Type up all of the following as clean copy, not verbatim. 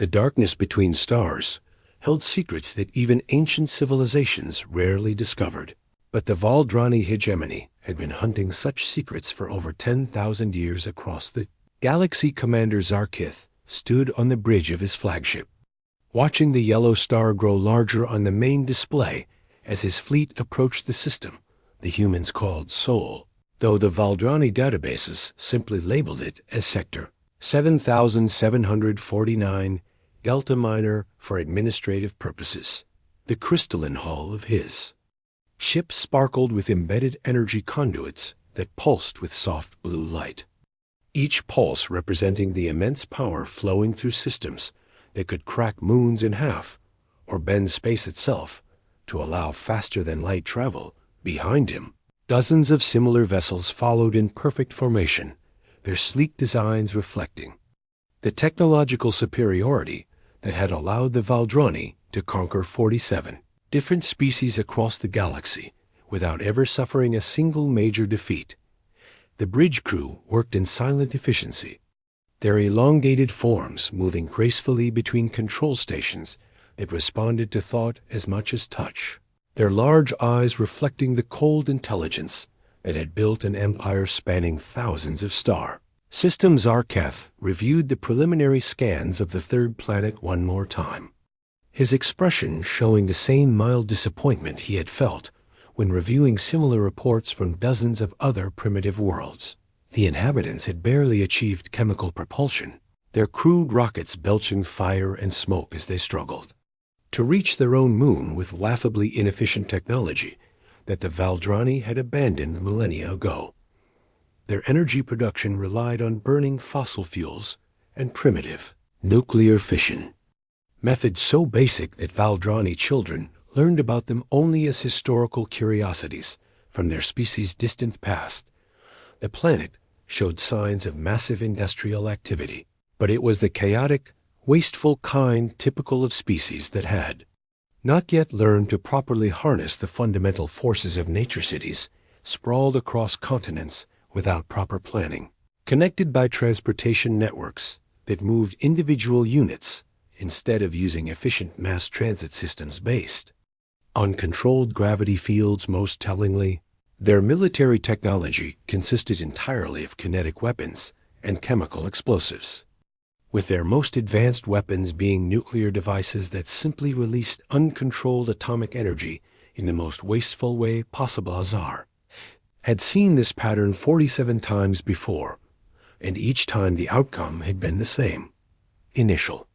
The darkness between stars held secrets that even ancient civilizations rarely discovered. But the Valdrani hegemony had been hunting such secrets for over 10,000 years across the galaxy. Commander Zarkith stood on the bridge of his flagship, watching the yellow star grow larger on the main display as his fleet approached the system the humans called Sol, though the Valdrani databases simply labeled it as Sector 7749 Delta Minor for administrative purposes. The crystalline hull of his ship sparkled with embedded energy conduits that pulsed with soft blue light, each pulse representing the immense power flowing through systems that could crack moons in half or bend space itself to allow faster-than-light travel. Behind him, dozens of similar vessels followed in perfect formation, their sleek designs reflecting the technological superiority that had allowed the Valdrani to conquer 47 different species across the galaxy without ever suffering a single major defeat. The bridge crew worked in silent efficiency, their elongated forms moving gracefully between control stations that responded to thought as much as touch, their large eyes reflecting the cold intelligence that had built an empire spanning thousands of star systems. Zarketh reviewed the preliminary scans of the third planet one more time, his expression showing the same mild disappointment he had felt when reviewing similar reports from dozens of other primitive worlds. The inhabitants had barely achieved chemical propulsion, their crude rockets belching fire and smoke as they struggled to reach their own moon with laughably inefficient technology that the Valdrani had abandoned millennia ago. Their energy production relied on burning fossil fuels and primitive nuclear fission, methods so basic that Valdrani children learned about them only as historical curiosities from their species' distant past. The planet showed signs of massive industrial activity, but it was the chaotic, wasteful kind typical of species that had not yet learned to properly harness the fundamental forces of nature. Cities sprawled across continents without proper planning, connected by transportation networks that moved individual units instead of using efficient mass transit systems based on controlled gravity fields. Most tellingly, their military technology consisted entirely of kinetic weapons and chemical explosives, with their most advanced weapons being nuclear devices that simply released uncontrolled atomic energy in the most wasteful way possible. Azar had seen this pattern 47 times before, and each time the outcome had been the same: initial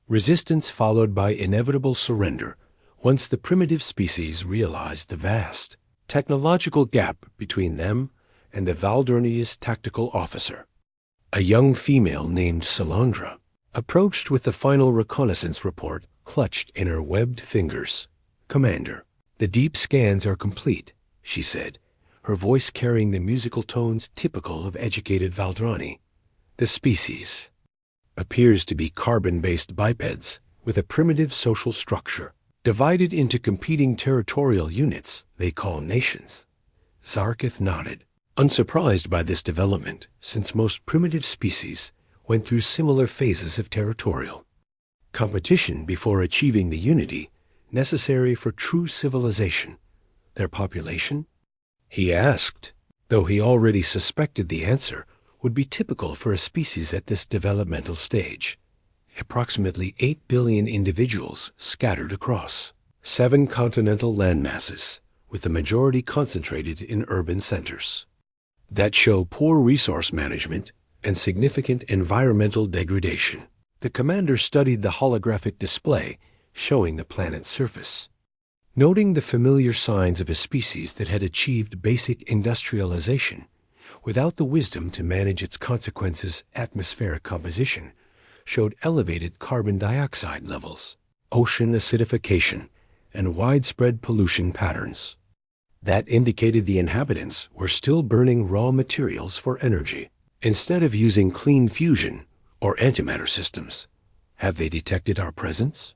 resistance followed by inevitable surrender once the primitive species realized the vast technological gap between them and the Valdrani's tactical officer. A young female named Salandra approached with the final reconnaissance report clutched in her webbed fingers. "Commander, the deep scans are complete," she said, her voice carrying the musical tones typical of educated Valdrani. "The species appears to be carbon-based bipeds with a primitive social structure, divided into competing territorial units they call nations." Zarkith nodded, unsurprised by this development, since most primitive species went through similar phases of territorial competition before achieving the unity necessary for true civilization. "Their population?" he asked, though he already suspected the answer would be typical for a species at this developmental stage. Approximately 8 billion individuals scattered across 7 continental landmasses, with the majority concentrated in urban centers that show poor resource management and significant environmental degradation. The commander studied the holographic display showing the planet's surface, noting the familiar signs of a species that had achieved basic industrialization without the wisdom to manage its consequences. Atmospheric composition showed elevated carbon dioxide levels, ocean acidification, and widespread pollution patterns that indicated the inhabitants were still burning raw materials for energy instead of using clean fusion or antimatter systems. "Have they detected our presence?"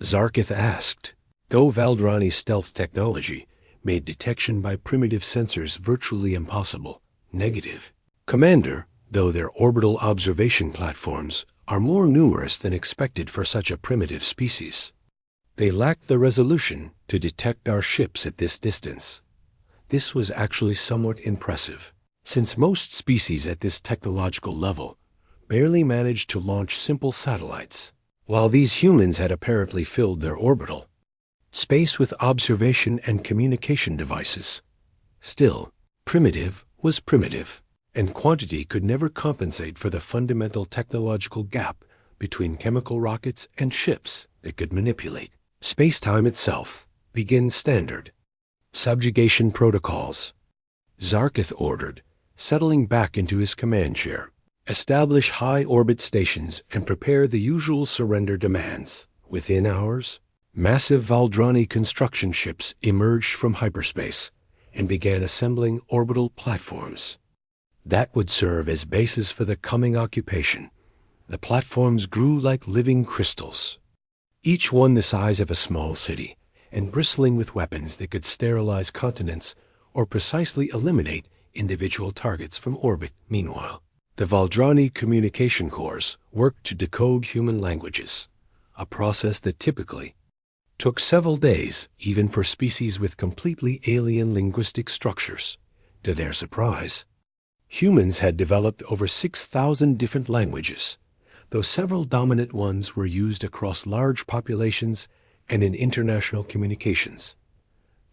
Zarkith asked, though Valdrani's stealth technology made detection by primitive sensors virtually impossible. "Negative, Commander, though their orbital observation platforms are more numerous than expected for such a primitive species. They lacked the resolution to detect our ships at this distance. This was actually somewhat impressive, since most species at this technological level barely managed to launch simple satellites, while these humans had apparently filled their orbital space with observation and communication devices. Still, primitive was primitive, and quantity could never compensate for the fundamental technological gap between chemical rockets and ships that could manipulate space-time itself. Begin standard subjugation protocols. Zarkith ordered, settling back into his command chair. Establish high orbit stations and prepare the usual surrender demands. Within hours, massive Valdrani construction ships emerged from hyperspace and began assembling orbital platforms that would serve as bases for the coming occupation. The platforms grew like living crystals, each one the size of a small city, and bristling with weapons that could sterilize continents or precisely eliminate individual targets from orbit. Meanwhile, the Valdrani communication cores worked to decode human languages, a process that typically took several days, even for species with completely alien linguistic structures. To their surprise, humans had developed over 6,000 different languages, though several dominant ones were used across large populations and in international communications.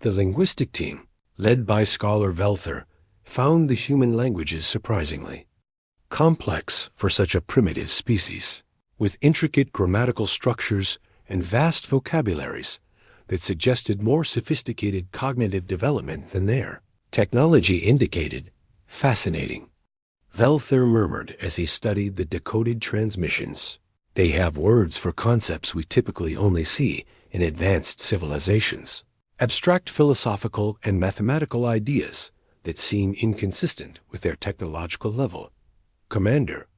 The linguistic team, led by scholar Velther, found the human languages surprisingly complex for such a primitive species, with intricate grammatical structures and vast vocabularies that suggested more sophisticated cognitive development than their technology indicated. Fascinating, Velther murmured as he studied the decoded transmissions. They have words for concepts we typically only see in advanced civilizations, abstract philosophical and mathematical ideas that seem inconsistent with their technological level. Commander,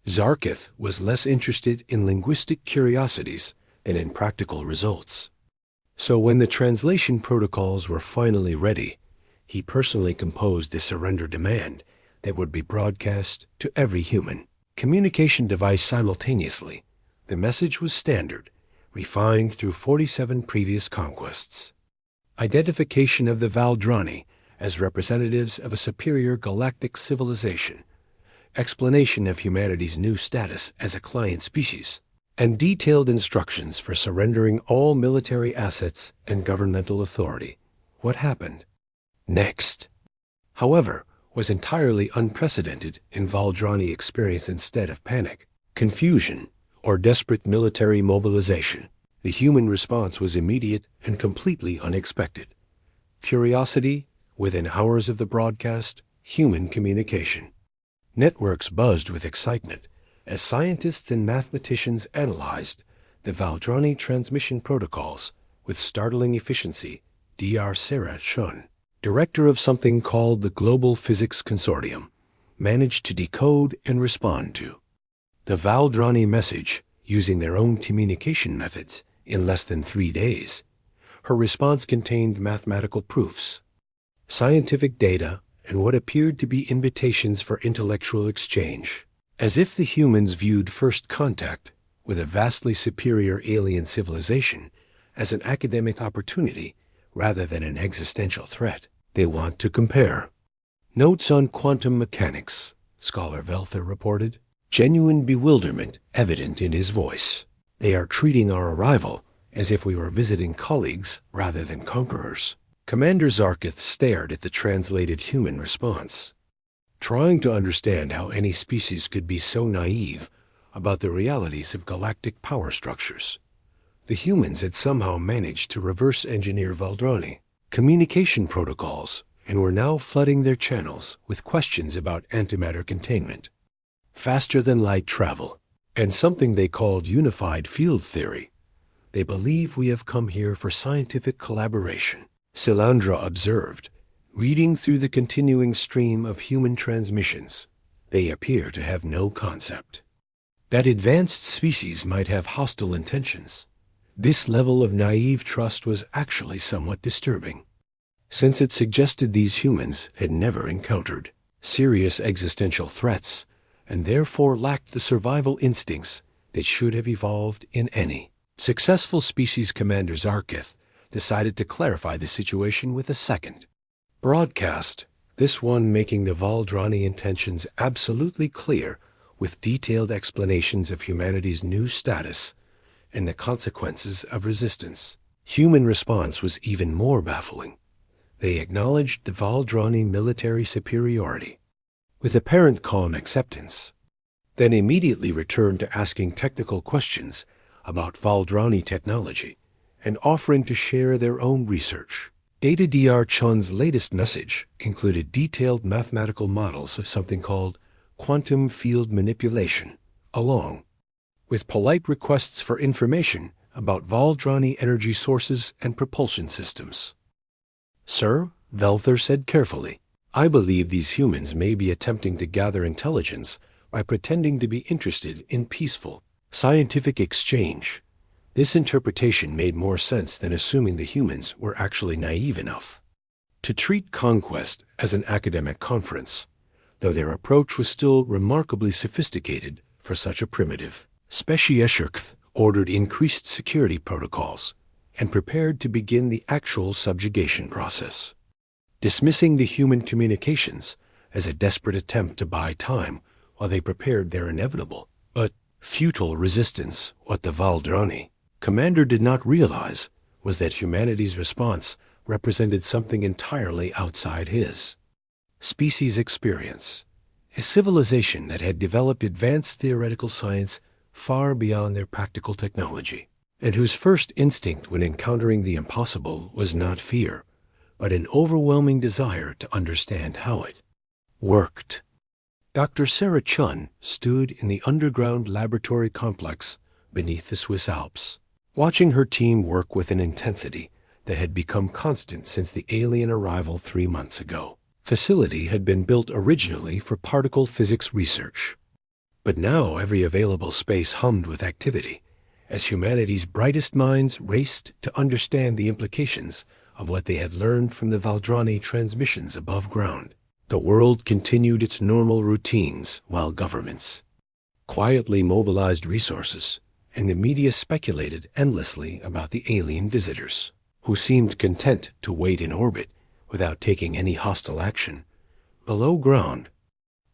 Zarkith was less interested in linguistic curiosities than in practical results. So when the translation protocols were finally ready, he personally composed a surrender demand that would be broadcast to every human communication device simultaneously. The message was standard, refined through 47 previous conquests. Identification of the Valdrani as representatives of a superior galactic civilization, explanation of humanity's new status as a client species, and detailed instructions for surrendering all military assets and governmental authority. What happened next, however, was entirely unprecedented in Valdrani experience. Instead of panic, confusion, or desperate military mobilization, the human response was immediate and completely unexpected. Curiosity, within hours of the broadcast, human communication. Networks buzzed with excitement as scientists and mathematicians analyzed the Valdrani transmission protocols with startling efficiency. Dr. Sarah Shun, director of something called the Global Physics Consortium, managed to decode and respond to the Valdrani message using their own communication methods in less than 3 days. Her response contained mathematical proofs, scientific data, and what appeared to be invitations for intellectual exchange, as if the humans viewed first contact with a vastly superior alien civilization as an academic opportunity rather than an existential threat. They want to compare notes on quantum mechanics, Scholar Velther reported, genuine bewilderment evident in his voice. They are treating our arrival as if we were visiting colleagues rather than conquerors. Commander Zarkith stared at the translated human response, trying to understand how any species could be so naive about the realities of galactic power structures. The humans had somehow managed to reverse engineer Valdrani communication protocols and were now flooding their channels with questions about antimatter containment, faster than light travel, and something they called unified field theory. They believe we have come here for scientific collaboration, Silandra observed, reading through the continuing stream of human transmissions. They appear to have no concept that advanced species might have hostile intentions. This level of naive trust was actually somewhat disturbing, since it suggested these humans had never encountered serious existential threats and therefore lacked the survival instincts that should have evolved in any. Successful species commander Zarkith decided to clarify the situation with a second broadcast, this one making the Valdrani intentions absolutely clear with detailed explanations of humanity's new status and the consequences of resistance. Human response was even more baffling. They acknowledged the Valdrani military superiority with apparent calm acceptance, then immediately returned to asking technical questions about Valdrani technology and offering to share their own research. Data Dr. Chun's latest message included detailed mathematical models of something called quantum field manipulation, along with polite requests for information about Valdrani energy sources and propulsion systems. "Sir," Velther said carefully, "I believe these humans may be attempting to gather intelligence by pretending to be interested in peaceful, scientific exchange. This interpretation made more sense than assuming the humans were actually naive enough to treat conquest as an academic conference, though their approach was still remarkably sophisticated for such a primitive." Specieshurkth ordered increased security protocols and prepared to begin the actual subjugation process, dismissing the human communications as a desperate attempt to buy time while they prepared their inevitable but futile resistance. What the Valdrani commander did not realize was that humanity's response represented something entirely outside his species' experience, a civilization that had developed advanced theoretical science far beyond their practical technology, and whose first instinct when encountering the impossible was not fear, but an overwhelming desire to understand how it worked. Dr. Sarah Chun stood in the underground laboratory complex beneath the Swiss Alps, watching her team work with an intensity that had become constant since the alien arrival 3 months ago. Facility had been built originally for particle physics research, but now every available space hummed with activity as humanity's brightest minds raced to understand the implications of what they had learned from the Valdrani transmissions above ground. The world continued its normal routines while governments quietly mobilized resources, and the media speculated endlessly about the alien visitors, who seemed content to wait in orbit without taking any hostile action below ground.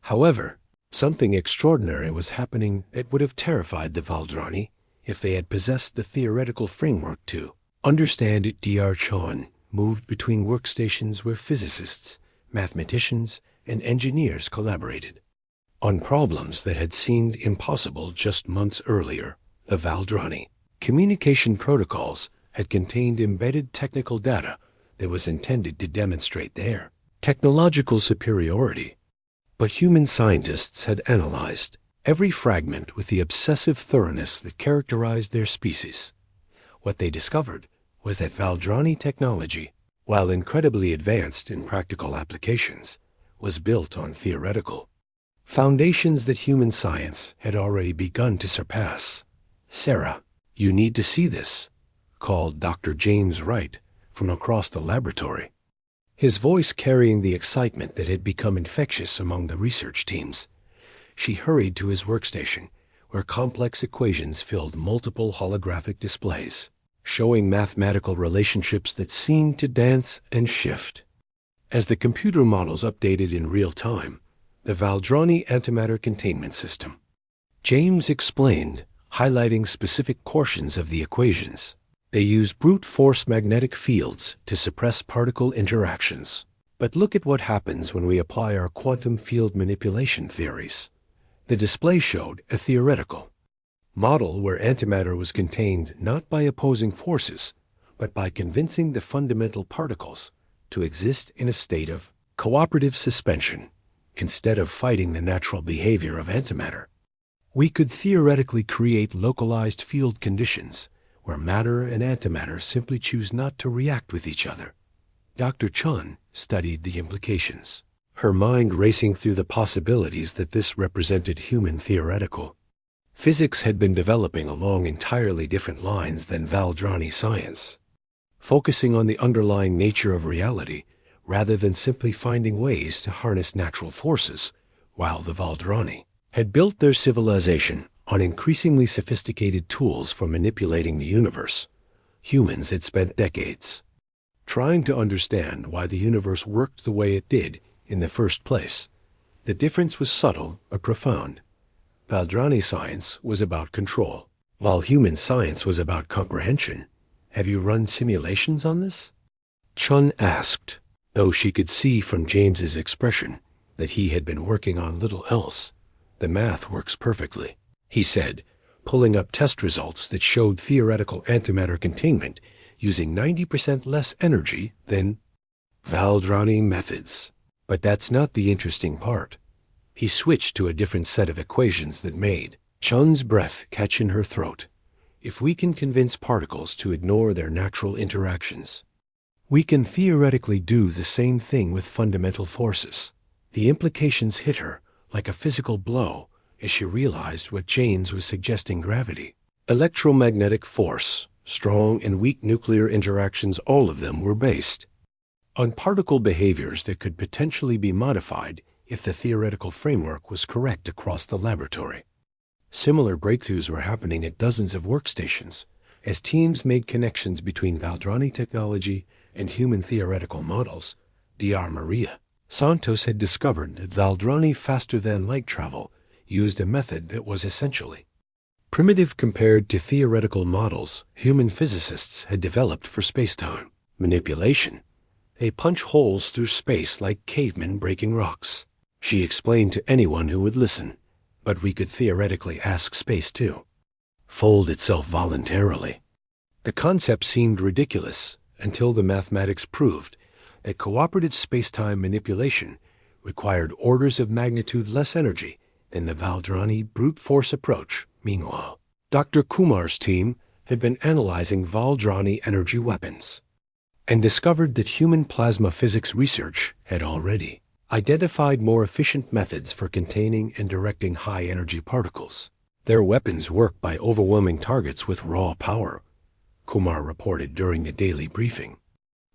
However, something extraordinary was happening that would have terrified the Valdrani if they had possessed the theoretical framework to understand it. Dr. Chun moved between workstations where physicists, mathematicians, and engineers collaborated on problems that had seemed impossible just months earlier. The Valdrani communication protocols had contained embedded technical data that was intended to demonstrate their technological superiority, but human scientists had analyzed every fragment with the obsessive thoroughness that characterized their species. What they discovered was that Valdrani technology, while incredibly advanced in practical applications, was built on theoretical foundations that human science had already begun to surpass. "Sarah, you need to see this," called Dr. James Wright from across the laboratory, his voice carrying the excitement that had become infectious among the research teams. She hurried to his workstation, where complex equations filled multiple holographic displays, showing mathematical relationships that seemed to dance and shift as the computer models updated in real time. The Valdrani antimatter containment system, James explained, highlighting specific portions of the equations. They use brute force magnetic fields to suppress particle interactions. But look at what happens when we apply our quantum field manipulation theories. The display showed a theoretical model where antimatter was contained not by opposing forces, but by convincing the fundamental particles to exist in a state of cooperative suspension instead of fighting the natural behavior of antimatter. We could theoretically create localized field conditions where matter and antimatter simply choose not to react with each other. Dr. Chun studied the implications, her mind racing through the possibilities that this represented human theoretical physics had been developing along entirely different lines than Valdrani science, focusing on the underlying nature of reality rather than simply finding ways to harness natural forces, while the Valdrani had built their civilization on increasingly sophisticated tools for manipulating the universe. Humans had spent decades trying to understand why the universe worked the way it did in the first place. The difference was subtle but profound. Valdrani science was about control, while human science was about comprehension. Have you run simulations on this? Chun asked, though she could see from James's expression that he had been working on little else. The math works perfectly, he said, pulling up test results that showed theoretical antimatter containment using 90% less energy than Valdrani methods. But that's not the interesting part. He switched to a different set of equations that made Chun's breath catch in her throat. If we can convince particles to ignore their natural interactions, we can theoretically do the same thing with fundamental forces. The implications hit her like a physical blow as she realized what James was suggesting: gravity, electromagnetic force, strong and weak nuclear interactions, all of them were based on particle behaviors that could potentially be modified if the theoretical framework was correct across the laboratory. Similar breakthroughs were happening at dozens of workstations as teams made connections between Valdrani technology and human theoretical models. Dr. Maria Santos had discovered that Valdrani faster-than-light travel used a method that was essentially primitive compared to theoretical models human physicists had developed for spacetime manipulation. They punch holes through space like cavemen breaking rocks, she explained to anyone who would listen. But we could theoretically ask space to fold itself voluntarily. The concept seemed ridiculous until the mathematics proved that cooperative spacetime manipulation required orders of magnitude less energy than the Valdrani brute force approach. Meanwhile, Dr. Kumar's team had been analyzing Valdrani energy weapons and discovered that human plasma physics research had already identified more efficient methods for containing and directing high-energy particles. Their weapons work by overwhelming targets with raw power, Kumar reported during the daily briefing.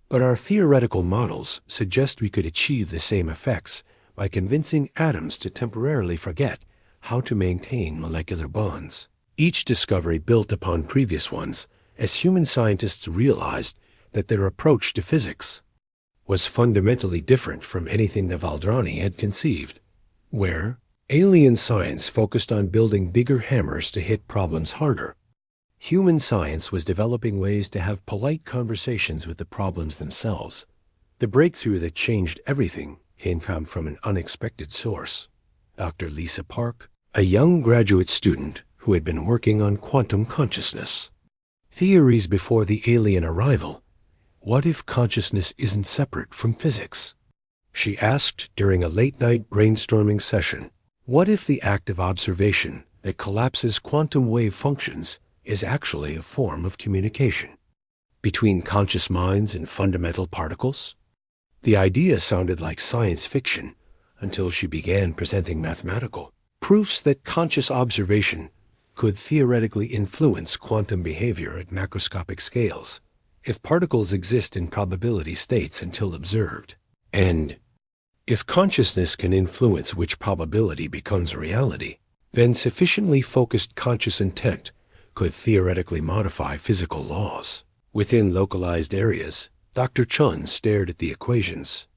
But our theoretical models suggest we could achieve the same effects by convincing atoms to temporarily forget how to maintain molecular bonds. Each discovery built upon previous ones as human scientists realized that their approach to physics was fundamentally different from anything the Valdrani had conceived. Where alien science focused on building bigger hammers to hit problems harder, human science was developing ways to have polite conversations with the problems themselves. The breakthrough that changed everything came from an unexpected source. Dr. Lisa Park, a young graduate student who had been working on quantum consciousness theories before the alien arrival. What if consciousness isn't separate from physics? She asked during a late-night brainstorming session. What if the act of observation that collapses quantum wave functions is actually a form of communication between conscious minds and fundamental particles? The idea sounded like science fiction until she began presenting mathematical proofs that conscious observation could theoretically influence quantum behavior at macroscopic scales. If particles exist in probability states until observed, and if consciousness can influence which probability becomes reality, then sufficiently focused conscious intent could theoretically modify physical laws. Within localized areas, Dr. Chun stared at the equations,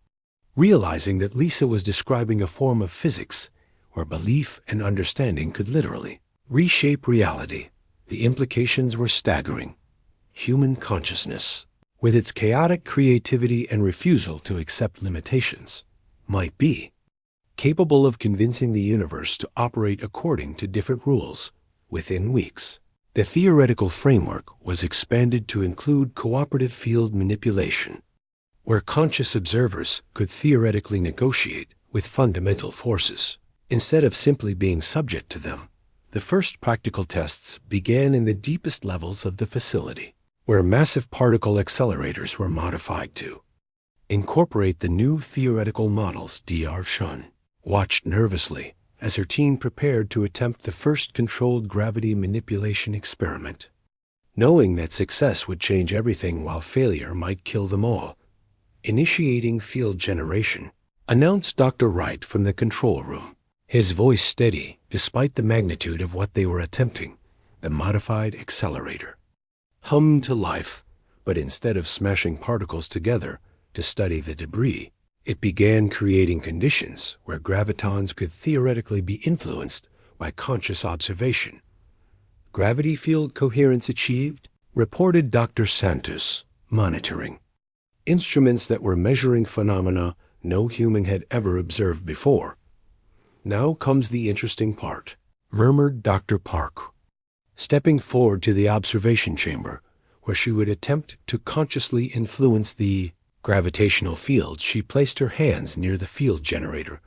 realizing that Lisa was describing a form of physics where belief and understanding could literally reshape reality. The implications were staggering. Human consciousness, with its chaotic creativity and refusal to accept limitations, might be capable of convincing the universe to operate according to different rules within weeks. The theoretical framework was expanded to include cooperative field manipulation, where conscious observers could theoretically negotiate with fundamental forces instead of simply being subject to them. The first practical tests began in the deepest levels of the facility, where massive particle accelerators were modified to incorporate the new theoretical models. Dr. Chun watched nervously as her team prepared to attempt the first controlled gravity manipulation experiment, knowing that success would change everything while failure might kill them all. Initiating field generation, announced Dr. Wright from the control room. his voice steady despite the magnitude of what they were attempting. The modified accelerator hummed to life, but instead of smashing particles together to study the debris, it began creating conditions where gravitons could theoretically be influenced by conscious observation. Gravity field coherence achieved, reported Dr. Santos, monitoring. Instruments that were measuring phenomena no human had ever observed before. Now comes the interesting part, murmured Dr. Park, stepping forward to the observation chamber, where she would attempt to consciously influence the gravitational field. She placed her hands near the field generator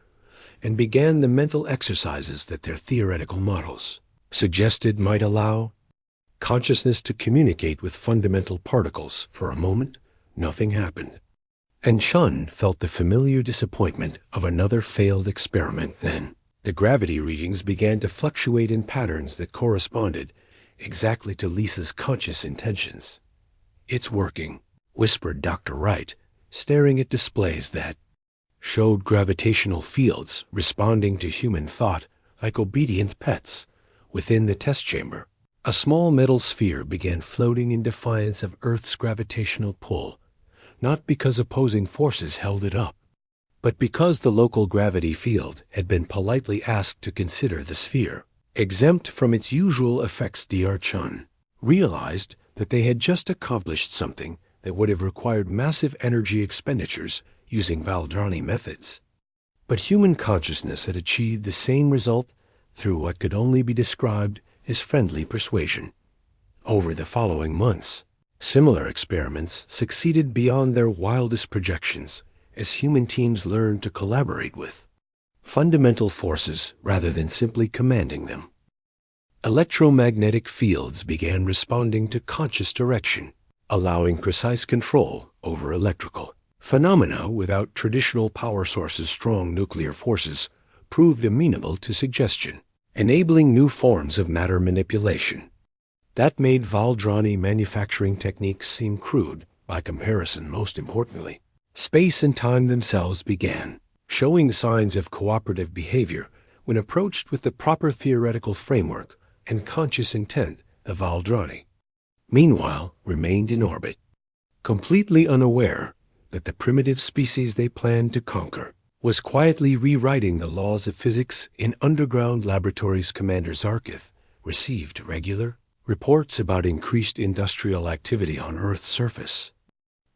and began the mental exercises that their theoretical models suggested might allow consciousness to communicate with fundamental particles. For a moment, nothing happened, and Shun felt the familiar disappointment of another failed experiment. Then, the gravity readings began to fluctuate in patterns that corresponded exactly to Lisa's conscious intentions. "It's working," whispered Dr. Wright, staring at displays that showed gravitational fields responding to human thought like obedient pets. Within the test chamber, a small metal sphere began floating in defiance of Earth's gravitational pull, not because opposing forces held it up, but because the local gravity field had been politely asked to consider the sphere exempt from its usual effects. Dr. Chun realized that they had just accomplished something that would have required massive energy expenditures using Valdrani methods. But human consciousness had achieved the same result through what could only be described as friendly persuasion. Over the following months, similar experiments succeeded beyond their wildest projections as human teams learned to collaborate with fundamental forces rather than simply commanding them. Electromagnetic fields began responding to conscious direction, allowing precise control over electrical phenomena without traditional power sources. Strong nuclear forces proved amenable to suggestion, enabling new forms of matter manipulation that made Valdrani manufacturing techniques seem crude by comparison. Most importantly, space and time themselves began showing signs of cooperative behavior when approached with the proper theoretical framework and conscious intent. The Valdrani, meanwhile, remained in orbit, completely unaware that the primitive species they planned to conquer was quietly rewriting the laws of physics in underground laboratories. Commander Zarkith received regular reports about increased industrial activity on Earth's surface,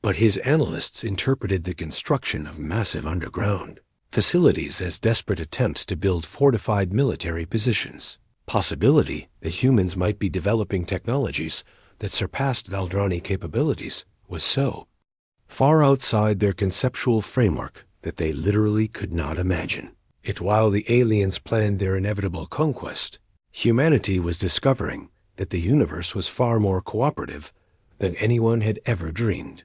but his analysts interpreted the construction of massive underground facilities as desperate attempts to build fortified military positions. Possibility that humans might be developing technologies that surpassed Valdrani capabilities was so far outside their conceptual framework that they literally could not imagine it. While the aliens planned their inevitable conquest, humanity was discovering that the universe was far more cooperative than anyone had ever dreamed,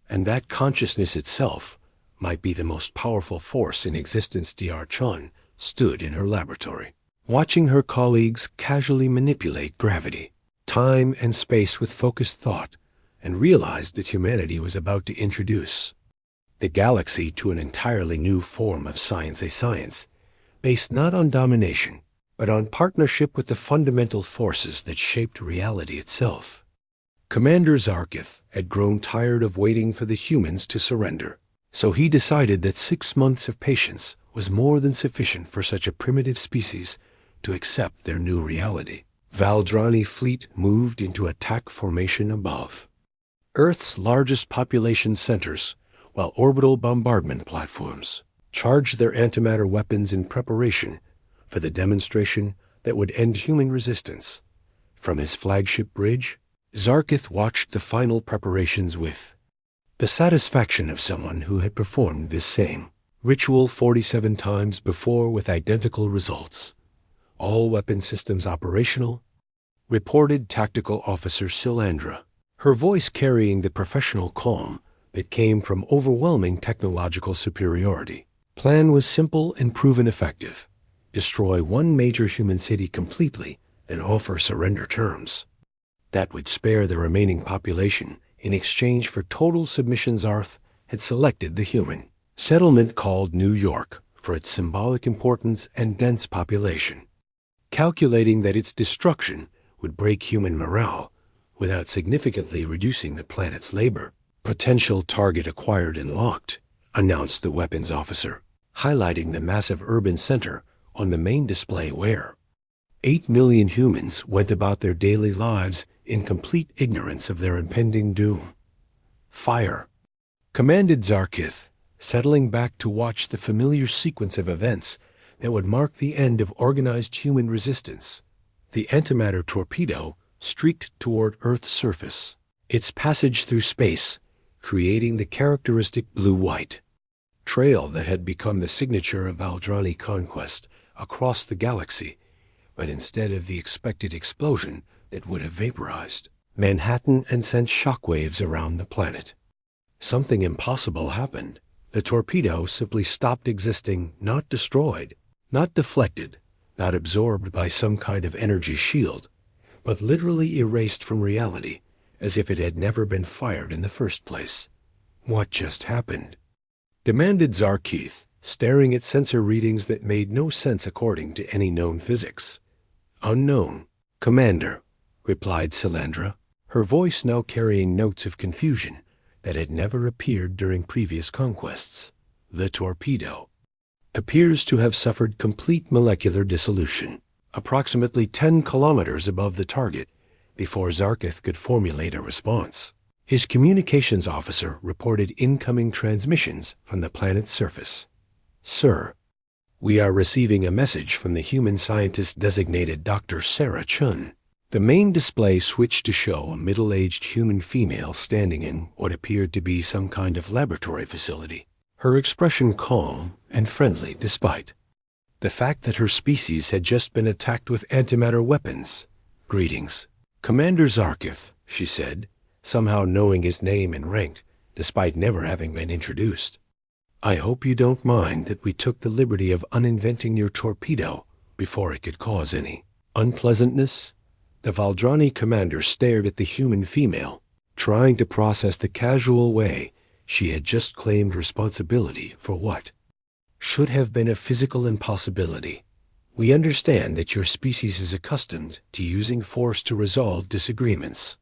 and that consciousness itself might be the most powerful force in existence. Dr. Chun stood in her laboratory, watching her colleagues casually manipulate gravity, time, and space with focused thought, and realized that humanity was about to introduce the galaxy to an entirely new form of science, a science based not on domination, but on partnership with the fundamental forces that shaped reality itself. Commander Zarkith had grown tired of waiting for the humans to surrender, so he decided that 6 months of patience was more than sufficient for such a primitive species to accept their new reality. Valdrani fleet moved into attack formation above Earth's largest population centers, while orbital bombardment platforms charged their antimatter weapons in preparation for the demonstration that would end human resistance. From his flagship bridge, Zarkith watched the final preparations with the satisfaction of someone who had performed this same ritual 47 times before with identical results. All weapon systems operational, reported Tactical Officer Silandra, her voice carrying the professional calm that came from overwhelming technological superiority. Plan was simple and proven effective. Destroy one major human city completely and offer surrender terms that would spare the remaining population in exchange for total submission. Zarth had selected the human settlement called New York for its symbolic importance and dense population, calculating that its destruction would break human morale without significantly reducing the planet's labor. "Potential target acquired and locked," announced the weapons officer, highlighting the massive urban center on the main display where 8 million humans went about their daily lives in complete ignorance of their impending doom. "Fire," commanded Zarkith, settling back to watch the familiar sequence of events that would mark the end of organized human resistance. The antimatter torpedo streaked toward Earth's surface, its passage through space creating the characteristic blue-white trail that had become the signature of Valdrani conquest across the galaxy, but instead of the expected explosion that would have vaporized Manhattan and sent shockwaves around the planet. Something impossible happened. The torpedo simply stopped existing, not destroyed, not deflected, not absorbed by some kind of energy shield, but literally erased from reality, as if it had never been fired in the first place. "What just happened?" demanded Zarkith, staring at sensor readings that made no sense according to any known physics. "Unknown, Commander," replied Salandra, her voice now carrying notes of confusion that had never appeared during previous conquests. "The torpedo appears to have suffered complete molecular dissolution, approximately 10 kilometers above the target, before Zarkith could formulate a response. His communications officer reported incoming transmissions from the planet's surface. "Sir, we are receiving a message from the human scientist designated Dr. Sarah Chun." The main display switched to show a middle-aged human female standing in what appeared to be some kind of laboratory facility, her expression calm and friendly despite the fact that her species had just been attacked with antimatter weapons. "Greetings, Commander Zarkith," she said, somehow knowing his name and rank, despite never having been introduced. "I hope you don't mind that we took the liberty of uninventing your torpedo before it could cause any unpleasantness." The Valdrani commander stared at the human female, trying to process the casual way she had just claimed responsibility for what should have been a physical impossibility. "We understand that your species is accustomed to using force to resolve disagreements,"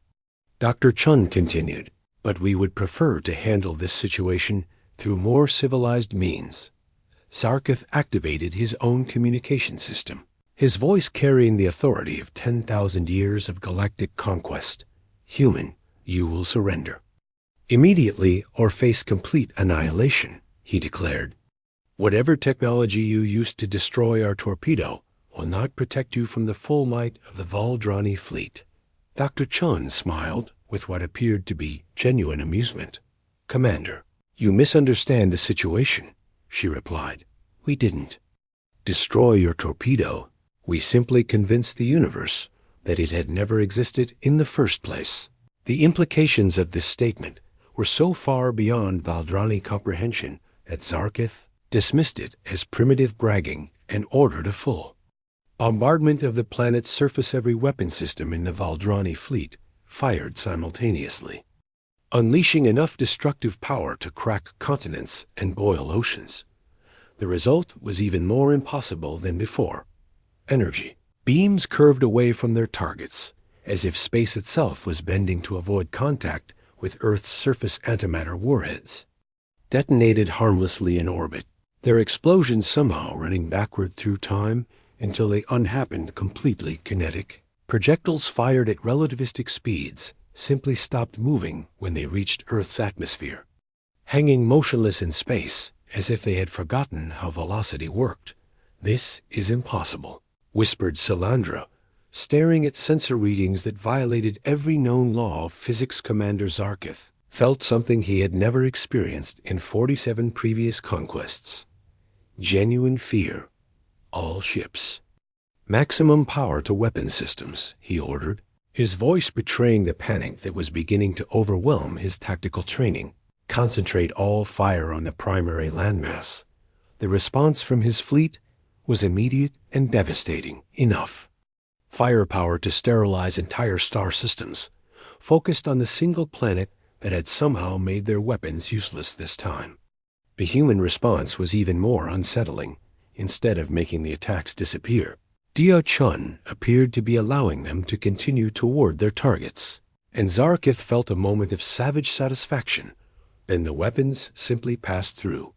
Dr. Chun continued, "but we would prefer to handle this situation through more civilized means." Zarkith activated his own communication system, his voice carrying the authority of 10,000 years of galactic conquest. "Human, you will surrender immediately or face complete annihilation," he declared. "Whatever technology you used to destroy our torpedo will not protect you from the full might of the Valdrani fleet." Dr. Chun smiled with what appeared to be genuine amusement. "Commander, you misunderstand the situation," she replied. "We didn't destroy your torpedo. We simply convinced the universe that it had never existed in the first place." The implications of this statement were so far beyond Valdrani comprehension that Zarkith dismissed it as primitive bragging and ordered a full bombardment of the planet's surface. Every weapon system in the Valdrani fleet fired simultaneously, unleashing enough destructive power to crack continents and boil oceans. The result was even more impossible than before. Energy beams curved away from their targets, as if space itself was bending to avoid contact with Earth's surface antimatter warheads, detonated harmlessly in orbit, their explosions somehow running backward through time until they unhappened completely kinetic. Projectiles fired at relativistic speeds simply stopped moving when they reached Earth's atmosphere, hanging motionless in space as if they had forgotten how velocity worked. "This is impossible," whispered Salandra, staring at sensor readings that violated every known law of physics. Commander Zarkith felt something he had never experienced in 47 previous conquests. Genuine fear. "All ships, maximum power to weapon systems," he ordered, his voice betraying the panic that was beginning to overwhelm his tactical training. "Concentrate all fire on the primary landmass." The response from his fleet was immediate and devastating. "Enough firepower to sterilize entire star systems, focused on the single planet that had somehow made their weapons useless this time." The human response was even more unsettling. Instead of making the attacks disappear, Dia Chun appeared to be allowing them to continue toward their targets, and Zarkith felt a moment of savage satisfaction. Then the weapons simply passed through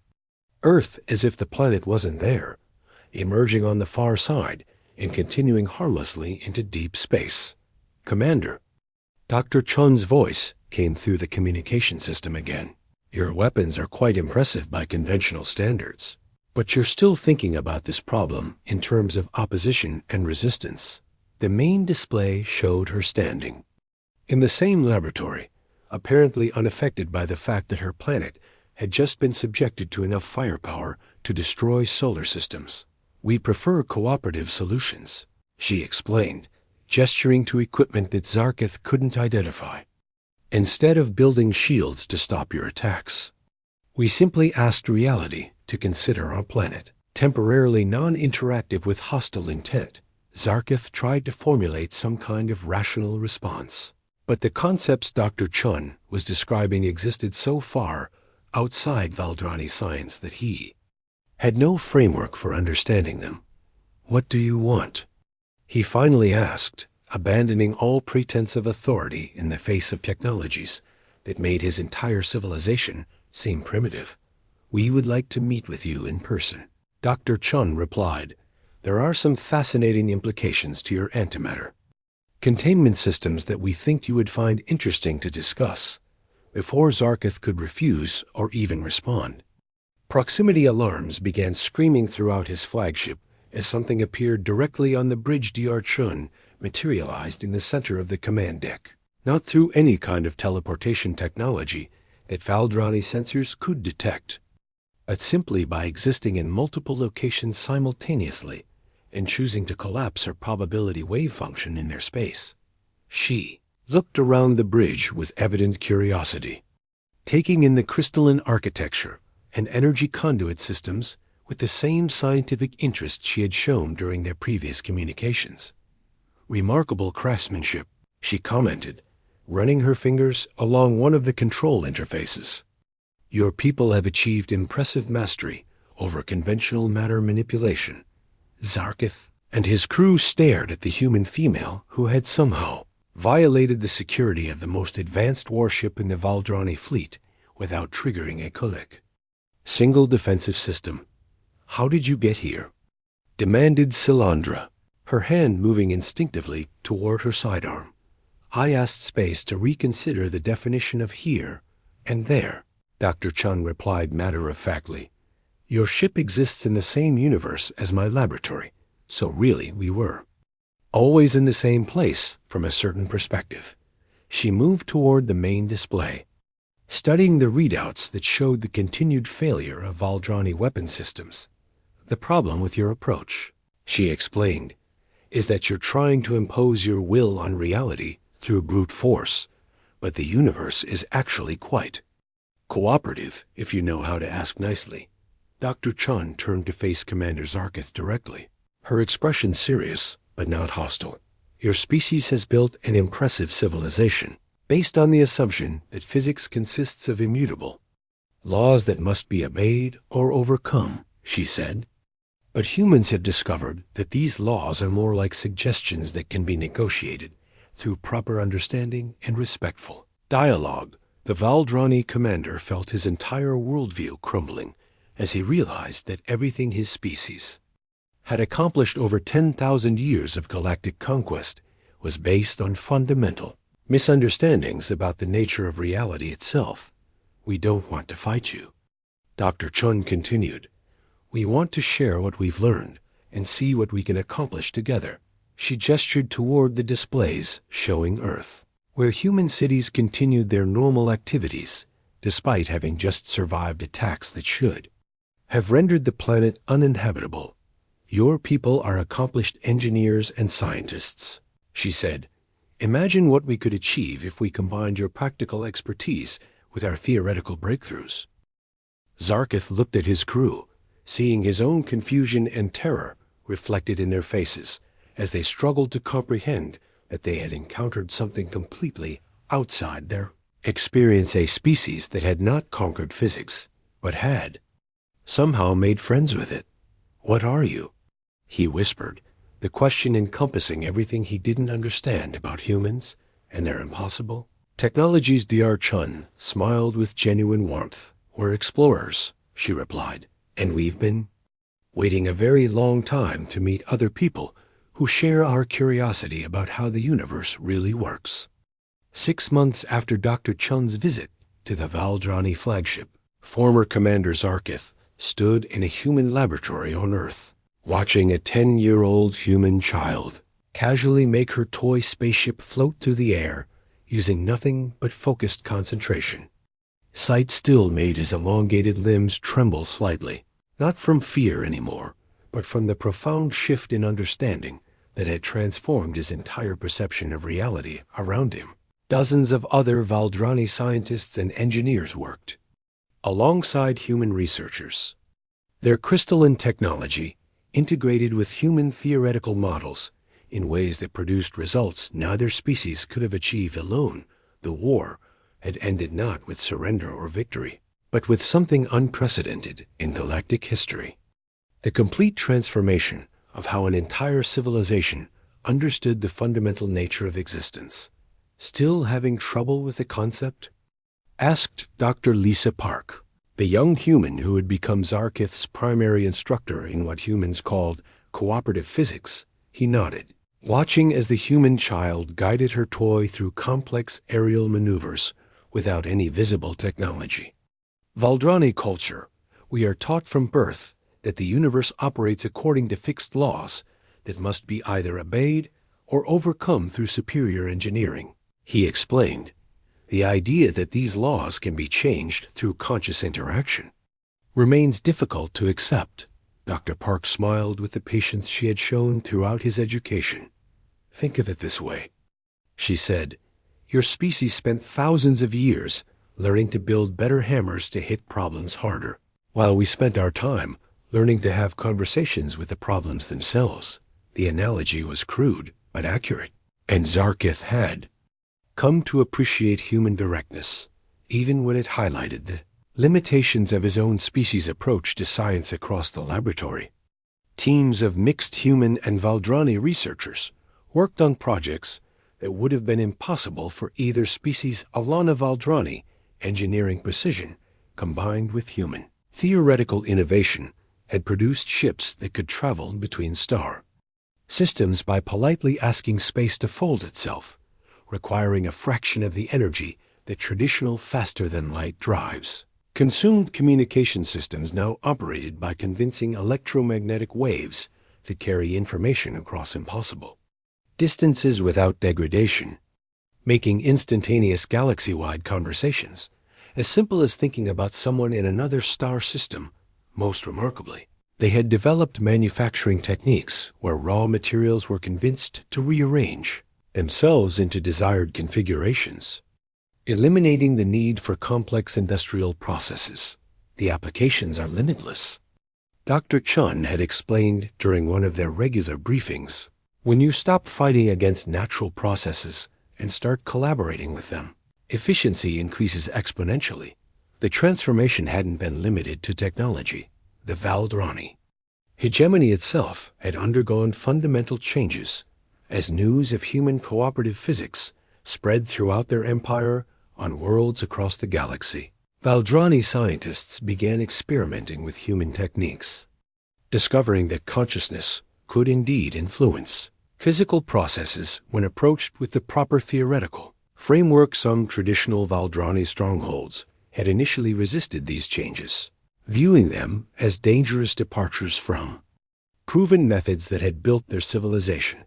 Earth as if the planet wasn't there, emerging on the far side and continuing harmlessly into deep space. "Commander," Dr. Chun's voice came through the communication system again. "Your weapons are quite impressive by conventional standards, but you're still thinking about this problem in terms of opposition and resistance." The main display showed her standing in the same laboratory, apparently unaffected by the fact that her planet had just been subjected to enough firepower to destroy solar systems. "We prefer cooperative solutions," she explained, gesturing to equipment that Zarkith couldn't identify. "Instead of building shields to stop your attacks, we simply asked reality to consider our planet temporarily non-interactive with hostile intent." Zarkith tried to formulate some kind of rational response, but the concepts Dr. Chun was describing existed so far outside Valdrani science that he had no framework for understanding them. "What do you want?" he finally asked, abandoning all pretense of authority in the face of technologies that made his entire civilization seem primitive. "We would like to meet with you in person," Dr. Chun replied. "There are some fascinating implications to your antimatter containment systems that we think you would find interesting to discuss." Before Zarkith could refuse or even respond, proximity alarms began screaming throughout his flagship as something appeared directly on the bridge. Dr. Chun materialized in the center of the command deck, not through any kind of teleportation technology that Valdrani sensors could detect, but simply by existing in multiple locations simultaneously and choosing to collapse her probability wave function in their space. She looked around the bridge with evident curiosity, taking in the crystalline architecture and energy conduit systems with the same scientific interest she had shown during their previous communications. "Remarkable craftsmanship," she commented, running her fingers along one of the control interfaces. "Your people have achieved impressive mastery over conventional matter manipulation." Zarkith and his crew stared at the human female who had somehow violated the security of the most advanced warship in the Valdrani fleet without triggering a Kulik. "Single defensive system. How did you get here?" demanded Silandra, her hand moving instinctively toward her sidearm. "I asked space to reconsider the definition of here and there," Dr. Chun replied matter-of-factly. "Your ship exists in the same universe as my laboratory, so really we were always in the same place from a certain perspective." She moved toward the main display, studying the readouts that showed the continued failure of Valdrani weapon systems. "The problem with your approach," she explained, "is that you're trying to impose your will on reality through brute force, but the universe is actually quite cooperative if you know how to ask nicely." Dr. Chun turned to face Commander Zarkith directly, her expression serious but not hostile. "Your species has built an impressive civilization based on the assumption that physics consists of immutable laws that must be obeyed or overcome," she said. "But humans have discovered that these laws are more like suggestions that can be negotiated through proper understanding and respectful dialogue." The Valdrani commander felt his entire worldview crumbling as he realized that everything his species had accomplished over 10,000 years of galactic conquest was based on fundamental misunderstandings about the nature of reality itself. "We don't want to fight you," Dr. Chun continued. "We want to share what we've learned and see what we can accomplish together." She gestured toward the displays showing Earth, where human cities continued their normal activities despite having just survived attacks that should have rendered the planet uninhabitable. "Your people are accomplished engineers and scientists," she said. "Imagine what we could achieve if we combined your practical expertise with our theoretical breakthroughs." Zarkith looked at his crew, seeing his own confusion and terror reflected in their faces as they struggled to comprehend that they had encountered something completely outside their experience, a species that had not conquered physics, but had somehow made friends with it. What are you? He whispered, the question encompassing everything he didn't understand about humans and their impossible technologies. Dr. Chun smiled with genuine warmth. We're explorers, she replied, and we've been waiting a very long time to meet other people who share our curiosity about how the universe really works. 6 months after Dr. Chun's visit to the Valdrani flagship, former Commander Zarkith stood in a human laboratory on Earth, watching a 10-year-old human child casually make her toy spaceship float through the air using nothing but focused concentration. Sight still made his elongated limbs tremble slightly, not from fear anymore, but from the profound shift in understanding that had transformed his entire perception of reality around him. Dozens of other Valdrani scientists and engineers worked alongside human researchers. Their crystalline technology integrated with human theoretical models in ways that produced results neither species could have achieved alone. The war had ended not with surrender or victory, but with something unprecedented in galactic history: the complete transformation of how an entire civilization understood the fundamental nature of existence. Still having trouble with the concept? Asked Dr. Lisa Park, the young human who had become Zarkith's primary instructor in what humans called cooperative physics. He nodded, watching as the human child guided her toy through complex aerial maneuvers without any visible technology. Valdrani culture, we are taught from birth that the universe operates according to fixed laws that must be either obeyed or overcome through superior engineering. He explained, the idea that these laws can be changed through conscious interaction remains difficult to accept. Dr. Park smiled with the patience she had shown throughout his education. Think of it this way, she said. Your species spent thousands of years learning to build better hammers to hit problems harder, while we spent our time learning to have conversations with the problems themselves. The analogy was crude but accurate, and Zarkith had come to appreciate human directness, even when it highlighted the limitations of his own species' approach to science across the laboratory. Teams of mixed human and Valdrani researchers worked on projects that would have been impossible for either species. Alana Valdrani, engineering precision combined with human theoretical innovation, had produced ships that could travel between star systems by politely asking space to fold itself, requiring a fraction of the energy that traditional faster-than-light drives consumed. Communication systems now operated by convincing electromagnetic waves to carry information across impossible distances without degradation, making instantaneous galaxy-wide conversations as simple as thinking about someone in another star system. Most remarkably, they had developed manufacturing techniques where raw materials were convinced to rearrange themselves into desired configurations, eliminating the need for complex industrial processes. The applications are limitless, Dr. Chun had explained during one of their regular briefings. When you stop fighting against natural processes and start collaborating with them, efficiency increases exponentially. The transformation hadn't been limited to technology. The Valdrani hegemony itself had undergone fundamental changes as news of human cooperative physics spread throughout their empire on worlds across the galaxy. Valdrani scientists began experimenting with human techniques, discovering that consciousness could indeed influence physical processes when approached with the proper theoretical framework. Some traditional Valdrani strongholds had initially resisted these changes, viewing them as dangerous departures from proven methods that had built their civilization.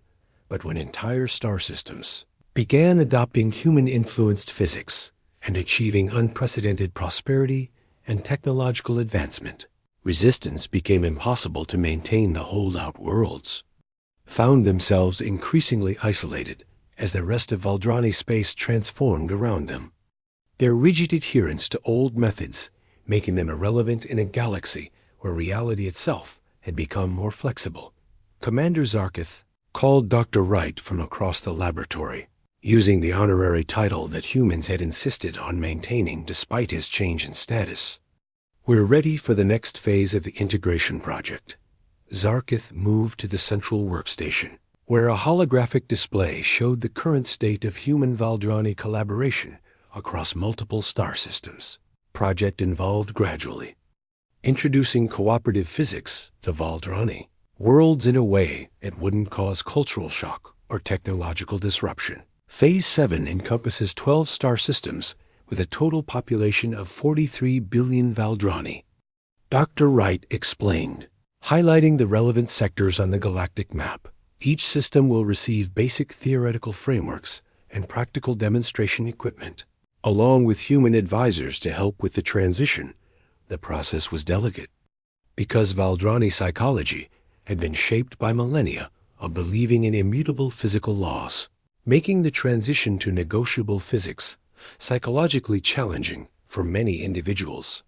But when entire star systems began adopting human-influenced physics and achieving unprecedented prosperity and technological advancement, resistance became impossible. To maintain, the holdout worlds found themselves increasingly isolated as the rest of Valdrani space transformed around them, their rigid adherence to old methods making them irrelevant in a galaxy where reality itself had become more flexible. Commander Zarkith called Dr. Wright from across the laboratory, using the honorary title that humans had insisted on maintaining despite his change in status. We're ready for the next phase of the integration project. Zarkith moved to the central workstation, where a holographic display showed the current state of human-Valdrani collaboration across multiple star systems. Project involved gradually introducing cooperative physics to Valdrani worlds in a way it wouldn't cause cultural shock or technological disruption. Phase 7 encompasses 12 star systems with a total population of 43 billion Valdrani. Dr. Wright explained, highlighting the relevant sectors on the galactic map. Each system will receive basic theoretical frameworks and practical demonstration equipment, along with human advisors to help with the transition. The process was delicate, because Valdrani psychology had been shaped by millennia of believing in immutable physical laws, making the transition to negotiable physics psychologically challenging for many individuals.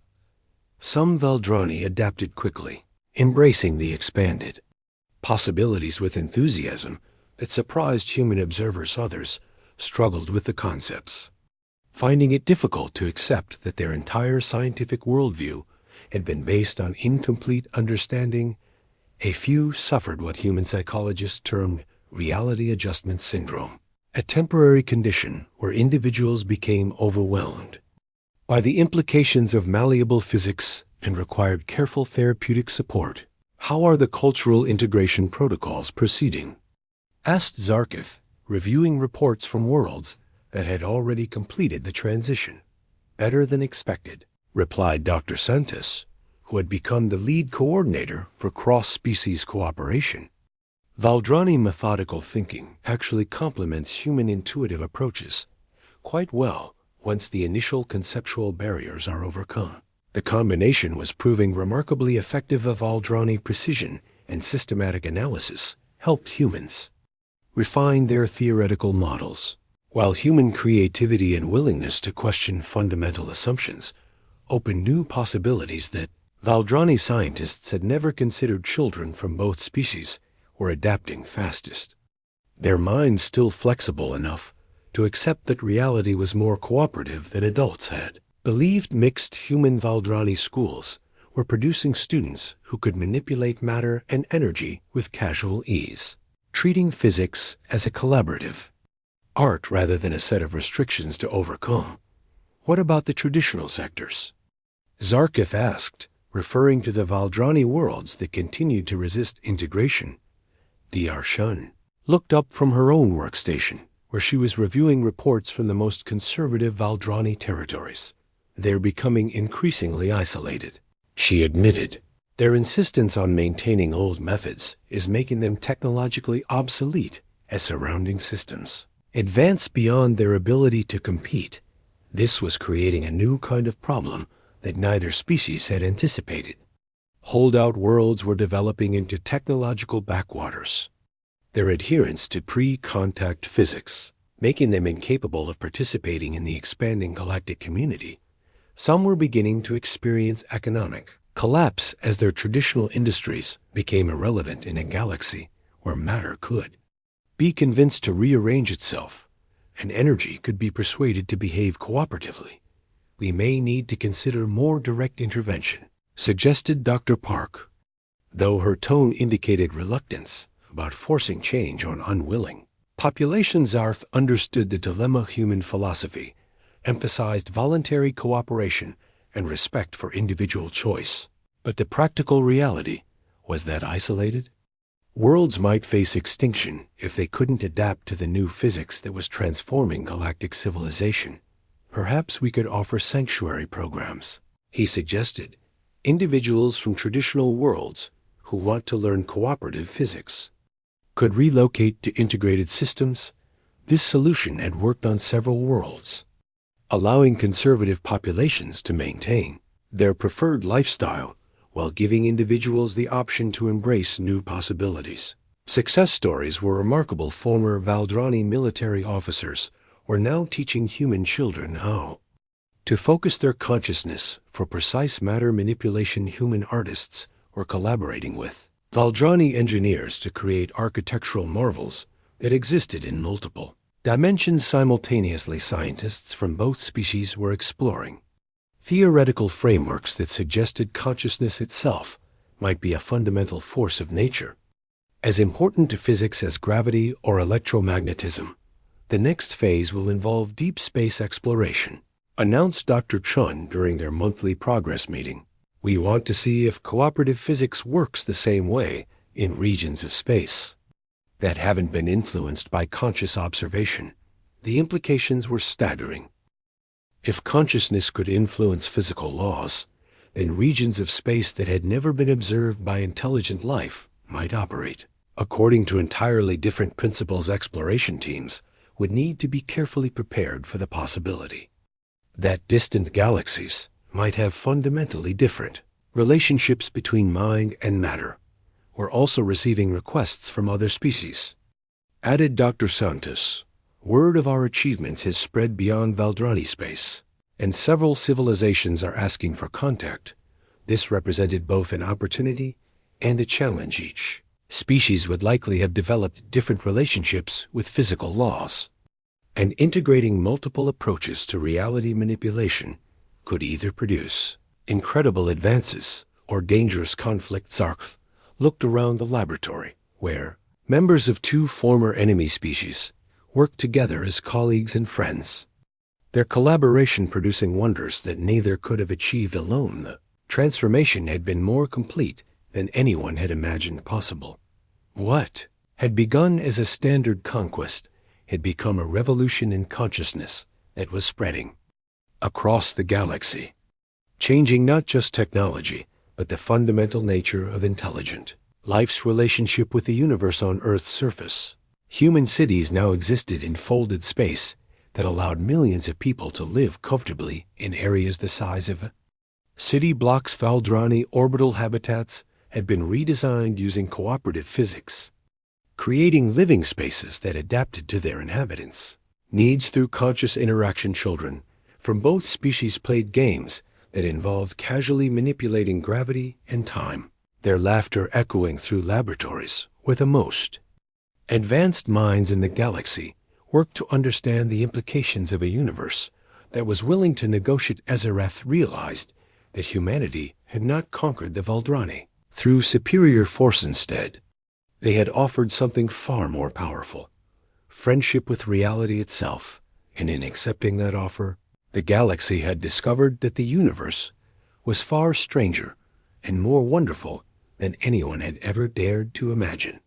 Some Valdrani adapted quickly, embracing the expanded possibilities with enthusiasm that surprised human observers. Others struggled with the concepts, finding it difficult to accept that their entire scientific worldview had been based on incomplete understanding. A few suffered what human psychologists termed reality adjustment syndrome, a temporary condition where individuals became overwhelmed by the implications of malleable physics and required careful therapeutic support. How are the cultural integration protocols proceeding? Asked Zarkith, reviewing reports from worlds that had already completed the transition. Better than expected, replied Dr. Santos, who had become the lead coordinator for cross-species cooperation. Valdrani methodical thinking actually complements human intuitive approaches quite well once the initial conceptual barriers are overcome. The combination was proving remarkably effective. Valdrani precision and systematic analysis helped humans refine their theoretical models, while human creativity and willingness to question fundamental assumptions opened new possibilities that Valdrani scientists had never considered. Children from both species were adapting fastest, their minds still flexible enough to accept that reality was more cooperative than adults had believed. Mixed human Valdrani schools were producing students who could manipulate matter and energy with casual ease, treating physics as a collaborative art rather than a set of restrictions to overcome. What about the traditional sectors? Zarkith asked, referring to the Valdrani worlds that continued to resist integration. Dr. Shun looked up from her own workstation, where she was reviewing reports from the most conservative Valdrani territories. They're becoming increasingly isolated, she admitted. Their insistence on maintaining old methods is making them technologically obsolete as surrounding systems advance beyond their ability to compete. This was creating a new kind of problem that neither species had anticipated. Holdout worlds were developing into technological backwaters, their adherence to pre-contact physics making them incapable of participating in the expanding galactic community. Some were beginning to experience economic collapse as their traditional industries became irrelevant in a galaxy where matter could be convinced to rearrange itself and energy could be persuaded to behave cooperatively. We may need to consider more direct intervention, suggested Dr. Park, though her tone indicated reluctance about forcing change on unwilling populations. Zarth understood the dilemma. Human philosophy emphasized voluntary cooperation and respect for individual choice, but the practical reality was that isolated worlds might face extinction if they couldn't adapt to the new physics that was transforming galactic civilization. Perhaps we could offer sanctuary programs, he suggested. Individuals from traditional worlds who want to learn cooperative physics could relocate to integrated systems. This solution had worked on several worlds, allowing conservative populations to maintain their preferred lifestyle while giving individuals the option to embrace new possibilities. Success stories were remarkable. Former Valdrani military officers were now teaching human children how to focus their consciousness for precise matter manipulation. Human artists were collaborating with Valdrani engineers to create architectural marvels that existed in multiple dimensions simultaneously. Scientists from both species were exploring theoretical frameworks that suggested consciousness itself might be a fundamental force of nature. As important to physics as gravity or electromagnetism, the next phase will involve deep space exploration, announced Dr. Chun during their monthly progress meeting. We want to see if cooperative physics works the same way in regions of space that haven't been influenced by conscious observation. The implications were staggering. If consciousness could influence physical laws, then regions of space that had never been observed by intelligent life might operate according to entirely different principles. Exploration teams would need to be carefully prepared for the possibility that distant galaxies might have fundamentally different relationships between mind and matter. We're also receiving requests from other species, added Dr. Santos. Word of our achievements has spread beyond Valdrani space, and several civilizations are asking for contact. This represented both an opportunity and a challenge. Each species would likely have developed different relationships with physical laws, and integrating multiple approaches to reality manipulation could either produce incredible advances or dangerous conflicts. Arth looked around the laboratory, where members of two former enemy species worked together as colleagues and friends, their collaboration producing wonders that neither could have achieved alone. The transformation had been more complete than anyone had imagined possible. What had begun as a standard conquest had become a revolution in consciousness that was spreading across the galaxy, changing not just technology, but the fundamental nature of intelligent life's relationship with the universe. On Earth's surface, human cities now existed in folded space that allowed millions of people to live comfortably in areas the size of city blocks. Valdrani orbital habitats had been redesigned using cooperative physics, creating living spaces that adapted to their inhabitants' needs through conscious interaction. Children from both species played games that involved casually manipulating gravity and time, their laughter echoing through laboratories where the most advanced minds in the galaxy worked to understand the implications of a universe that was willing to negotiate. Azarath realized that humanity had not conquered the Valdrani through superior force. Instead, they had offered something far more powerful: friendship with reality itself. And in accepting that offer, the galaxy had discovered that the universe was far stranger and more wonderful than anyone had ever dared to imagine.